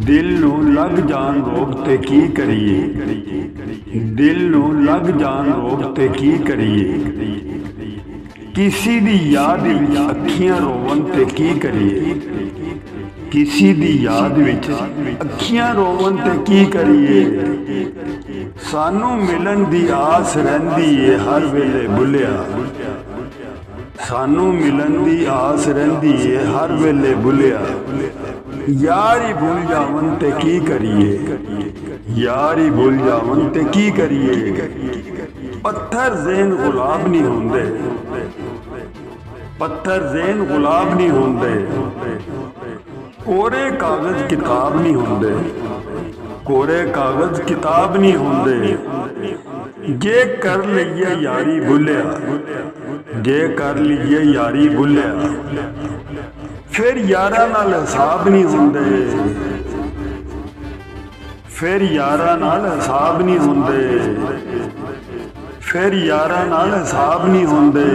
दिल नूं लग जान रोग ते की करिए, दिल नूं लग जान रोग ते की करिए, किसी दी याद विच अखियां रोवन ते की करिए, किसी दी याद विच अखियां रोवन ते की करिए, सानू मिलन दी आस रहिंदी ए हर वेले बुलिया, सानू मिलन दी आस रहिंदी ए हर वेले बुलिया, यार ही भूल जावन ते की करिए, यार ही भूल जावन ते की करिए, पत्थर ज़ेन गुलाब नहीं होंदे, पत्थर ज़ेन गुलाब नहीं होंदे, कोरे कागज किताब नहीं होंदे, कोरे कागज किताब नहीं होंदे, जे कर लईए यारी भुलिया, जे कर लईए यारी भुलिया, फिर यारा नाल हिसाब नहीं होंदे, फिर यारा नाल हिसाब नहीं होंदे, फिर यारा नाल हिसाब नहीं होंदे,